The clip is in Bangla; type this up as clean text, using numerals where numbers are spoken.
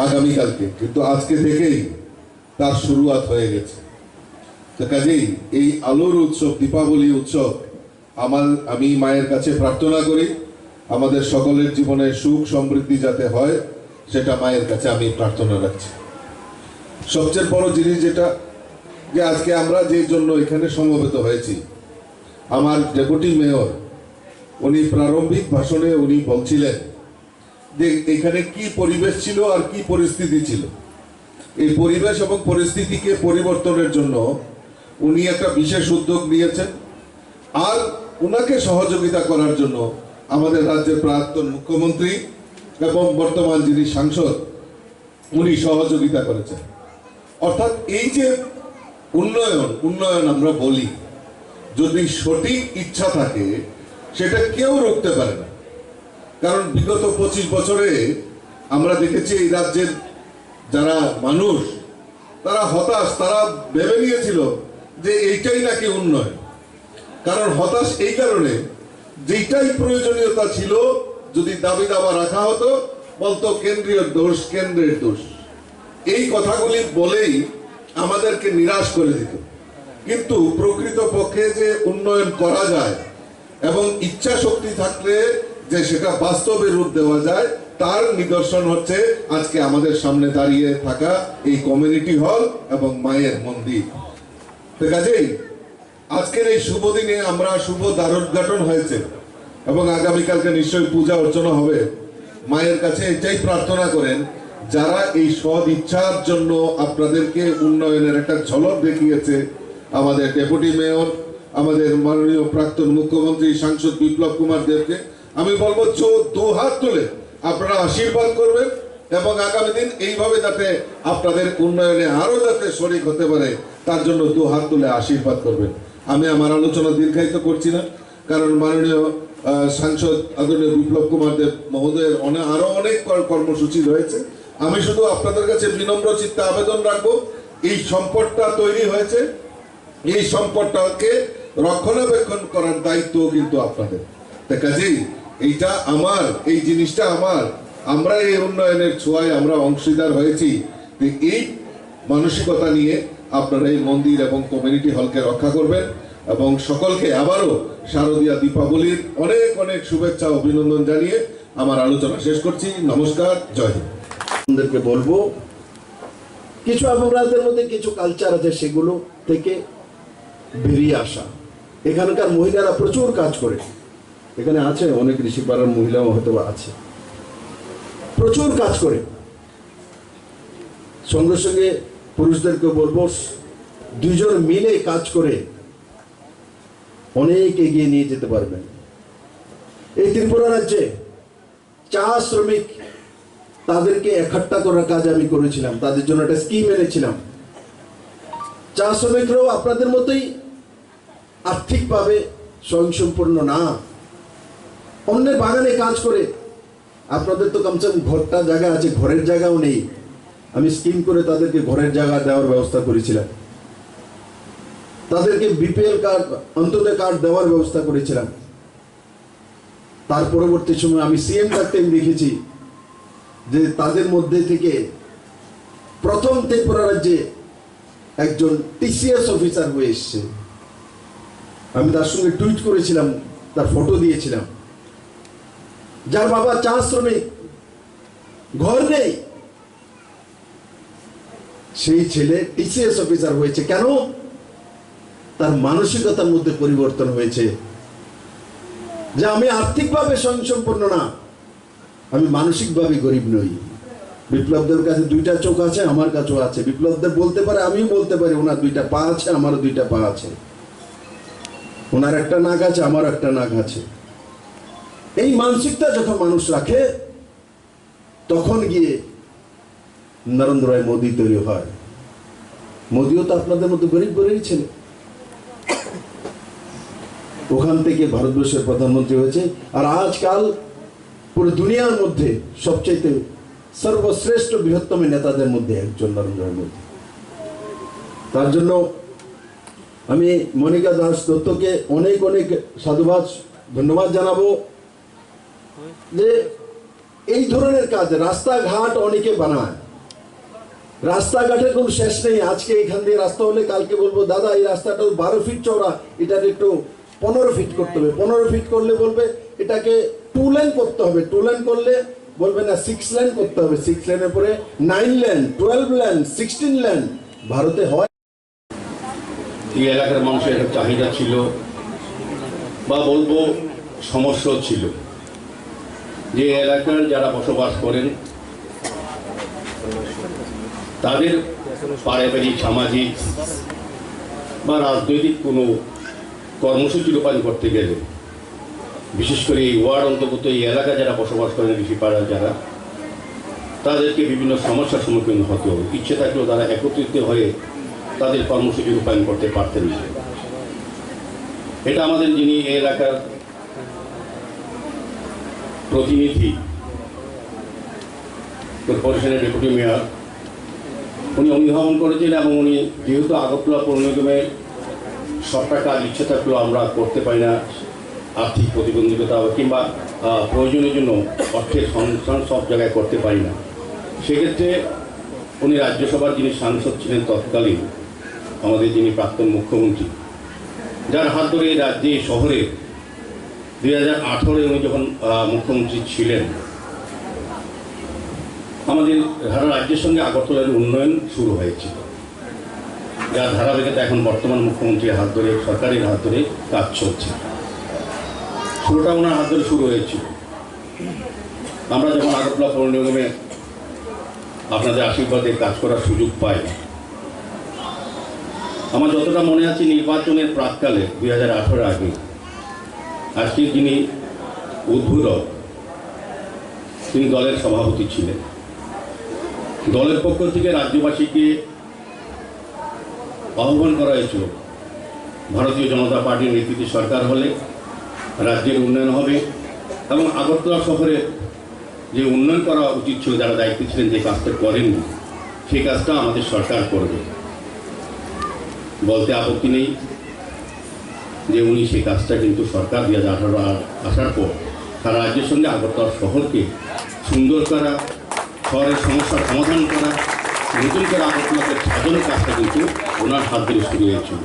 আগামীকালকে, কিন্তু আজকে থেকেই তার শুরুয়াত হয়ে গেছে। তো কাজেই এই আলোর উৎসব, দীপাবলি উৎসব, আমি মায়ের কাছে প্রার্থনা করি আমাদের সকলের জীবনে সুখ সমৃদ্ধি যাতে হয়, সেটা মায়ের কাছে আমি প্রার্থনা রাখছি। সবচেয়ে বড় জিনিস যেটা, যে আজকে আমরা যে জন্য এখানে সমবেত হয়েছি, আমার ডেপুটি মেয়র উনি প্রারম্ভিক ভাষণে উনি বলছিলেন যে এখানে কি পরিবেশ ছিল আর কি পরিস্থিতি ছিল। এই পরিবেশ এবং পরিস্থিতিকে পরিবর্তনের জন্য উনি একটা বিশেষ উদ্যোগ নিয়েছেন, আর উনাকে সহযোগিতা করার জন্য আমাদের রাজ্যের প্রাক্তন মুখ্যমন্ত্রী এবং বর্তমান যিনি সাংসদ উনি সহযোগিতা করেছেন। অর্থাৎ এই যে উন্নয়ন আমরা বলি, যদি সঠিক ইচ্ছা থাকে সেটা কেউ রুখতে পারে না। কারণ বিগত 25 বছরে আমরা দেখেছি এই রাজ্যের যারা মানুষ তারা হতাশ, তারা ভেবে নিয়েছিল যে এইটাই নাকি উন্নয়ন। কারণ হতাশ এই কারণে, যেটাই প্রয়োজনীয়তা ছিল যদি দাবি দাবা রাখা হতো, বলতো কেন্দ্রীয় দোষ, কেন্দ্রের দোষ। এই কথাগুলি বলেই আমাদেরকে নিরাশ করে দিত। কিন্তু প্রকৃত পক্ষে যে উন্নয়ন করা যায় এবং ইচ্ছা শক্তি থাকলে যে সেটা বাস্তবে রূপ দেওয়া যায়, তার নিদর্শন হচ্ছে আজকে আমাদের সামনে দাঁড়িয়ে থাকা এই কমিউনিটি হল এবং মায়ের মন্দির। তো কাজেই আজকের এই শুভ দিনে আমরা শুভ দ্বারোদ্ঘাটন হয়েছে এবং আগামীকালকে নিশ্চয়ই পূজা অর্চনা হবে। মায়ের কাছে এটাই প্রার্থনা করেন, যারা এই সৎ ইচ্ছার জন্য আপনাদেরকে উন্নয়নের একটা ঝলক দেখিয়েছে, আমাদের ডেপুটি মেয়র, আমাদের মাননীয় প্রাক্তন মুখ্যমন্ত্রী সাংসদ বিপ্লব কুমার দেবকে আমি বলবো দু হাত তুলে আপনারা আশীর্বাদ করবেন এবং আগামী দিন এইভাবে যাতে আপনাদের উন্নয়নে আরো যাতে শরিক হতে পারে তার জন্য দু হাত তুলে আশীর্বাদ করবেন। আমি আমার আলোচনা দীর্ঘায়িত করছি না, কারণ মাননীয় সাংসদ আদরণীয় বিপ্লব কুমার দেব মহোদয়ের আরো অনেক কর্মসূচি রয়েছে। আমি শুধু আপনাদের কাছে বিনম্র চিত্তে আবেদন রাখবো, এই সম্পদটা তৈরি হয়েছে, এই সম্পদটাকে রক্ষণাবেক্ষণ করার দায়িত্ব কিন্তু আপনাদের। কাজেই এইটা আমার, এই জিনিসটা আমার, আমরা এই উন্নয়নের ছোঁয়ায় আমরা অংশীদার হয়েছি। এই মানসিকতা নিয়ে আপনারা এই মন্দির এবং কমিউনিটি হলকে রক্ষা করবেন এবং সকলকে আবারও শারদীয়া দীপাবলির অনেক অনেক শুভেচ্ছা অভিনন্দন জানিয়ে আমার আলোচনা শেষ করছি। নমস্কার, জয় হিন্দ। আপনাদেরকে বলবো, কিছু আপনাদের মধ্যে কিছু কালচার আছে, সেগুলো থেকে বেরিয়ে আসা। এখানকার মহিলারা প্রচুর কাজ করে, এখানে আছে অনেক ঋষিপাড়ার মহিলাও হয়তো আছে, প্রচুর কাজ করে। সঙ্গে সঙ্গে পুরুষদেরকে বলবো, দুইজন মিলে কাজ করে অনেক এগিয়ে নিয়ে যেতে পারবেন। এই ত্রিপুরা রাজ্যে চা শ্রমিক, তাদেরকে একট্টা করার কাজ আমি করেছিলাম, তাদের জন্য একটা স্কিম এনেছিলাম। চা শ্রমিকরাও আপনাদের মতোই আর্থিকভাবে স্বয়ংসম্পূর্ণ না, অন্যের বাগানে কাজ করে। আপনাদের তো কমসে কম ঘরটা জায়গা আছে, ঘরের জায়গাও নেই। আমি স্কিম করে তাদেরকে ঘরের জায়গা দেওয়ার ব্যবস্থা করেছিলাম, তাদেরকে বিপিএল কার্ড, অন্তোদয় কার্ড দেওয়ার ব্যবস্থা করেছিলাম। তার পরবর্তী সময় আমি সিএম থাকতে দেখেছি যে তাদের মধ্যে থেকে প্রথম ত্রিপুরা রাজ্যে একজন টিসিএস অফিসার হয়ে এসছে। আমি তার সঙ্গে টুইট করেছিলাম, তার ফটো দিয়েছিলাম, যার বাবা চা শ্রমিক, ঘর নেই, সেই ছেলে টিসিএস অফিসার হয়েছে। কেন? তার মানসিকতার মধ্যে পরিবর্তন হয়েছে যে আমি আর্থিকভাবে স্বয়ংসম্পূর্ণ না, আমি মানসিকভাবে গরিব নই। বিপ্লবদের কাছে দুইটা চোখ আছে, আমার কাছেও আছে। বিপ্লবদের বলতে পারে, আমিও বলতে পারি ওনার দুইটা পা আছে, আমারও দুইটা পা আছে। ওনার একটা নাক আছে, আমার একটা নাক আছে। এই মানসিকতা যখন মানুষ রাখে, তখন গিয়ে নরেন্দ্র রায় মোদী তৈরি হয়। মোদীও তো আপনাদের মতো গরিব গরিব ছেলে, ওখান থেকে ভারতবর্ষের প্রধানমন্ত্রী হয়েছে। আর আজকাল পুরো দুনিয়ার মধ্যে সবচেয়ে সর্বশ্রেষ্ঠ বৃহত্তম নেতাদের মধ্যে একজন নরেন্দ্র মোদী। তার জন্য আমি মনিকা দাস দত্তকে অনেক অনেক সাধুবাদ, ধন্যবাদ জানাবো যে এই ধরনের কাজ, রাস্তাঘাট অনেকে বানায়, রাস্তাঘাটের কোনো শেষ নেই। আজকে এখান দিয়ে রাস্তা হলে কালকে বলবো দাদা এই রাস্তাটা 12 ফিট চওড়া, এটার একটু 15 ফিট করতে হবে। 15 ফিট করলে বলবে এটাকে 2 লেন করতে হবে। 2 লেন করলে বলবে না 6 লেন করতে হবে। 6 লেনের পরে 9 লেন, 12 লেন, 16 লেন। ভারতে হয়। এই এলাকার মানুষের একটা চাহিদা ছিল বা বলবো সমস্যাও ছিল যে এলাকার যারা বসবাস করেন তাদের পারিবারিক, সামাজিক বা রাজনৈতিক কোনো কর্মসূচি রূপায়ণ করতে গেলে, বিশেষ করে এই ওয়ার্ড অন্তর্গত এই এলাকা যারা বসবাস করেন, ঋষিপাড়া যারা, তাদেরকে বিভিন্ন সমস্যার সম্মুখীন হতে হবে। ইচ্ছে থাকলেও তারা একত্রিত হয়ে তাদের কর্মসূচি রূপায়ণ করতে পারতেন না। এটা আমাদের যিনি এই এলাকার প্রতিনিধি, কর্পোরেশনের ডেপুটি মেয়র, উনি অনুধাবন করেছিলেন এবং উনি যেহেতু আগরতলা পৌর নিগমে সবটা কাজ ইচ্ছে থাকলেও আমরা করতে পারি না, আর্থিক প্রতিবন্ধকতা কিংবা প্রয়োজনের জন্য অর্থের সংস্থান সব জায়গায় করতে পারি না, সেক্ষেত্রে উনি রাজ্যসভার যিনি সাংসদ ছিলেন তৎকালীন, আমাদের যিনি প্রাক্তন মুখ্যমন্ত্রী, যার হাত ধরে এই রাজ্যে শহরে 2018 উনি যখন মুখ্যমন্ত্রী ছিলেন, আমাদের সারা রাজ্যের সঙ্গে আগরতলার উন্নয়ন শুরু হয়েছিল, যার ধারাবাহিকতা এখন বর্তমান মুখ্যমন্ত্রীর হাত ধরে, সরকারের হাত ধরে কাজ চলছে। শুরুটা ওনার হাত ধরে শুরু হয়েছিল। আমরা যখন আগরতলা পৌর নিগমে আপনাদের আশীর্বাদে কাজ করার সুযোগ পাই, আমার যতটা মনে আছে নির্বাচনের প্রাককালে 2018 আগে, আজকে যিনি উদ্বোধক, তিনি দলের সভাপতি ছিলেন। দলের পক্ষ থেকে রাজ্যবাসীকে আহ্বান করা হয়েছিল, ভারতীয় জনতা পার্টির নেতৃত্বে সরকার হলে রাজ্যের উন্নয়ন হবে এবং আগরতলা শহরে যে উন্নয়ন করা উচিত ছিল, যারা দায়িত্বে ছিলেন, যে কাজটা করেননি, সেই কাজটা আমাদের সরকার করবে। বলতে আপত্তি নেই যে উনি সেই কাজটা কিন্তু সরকার 2018 আসার পর সারা রাজ্যের সঙ্গে আগরতলা শহরকে সুন্দর করা, শহরের সমস্যার সমাধান করা, নতুন করে আগরতলাকে সাজানোর কাজটা কিন্তু ওনার হাত ধরে শুরু হয়েছিল।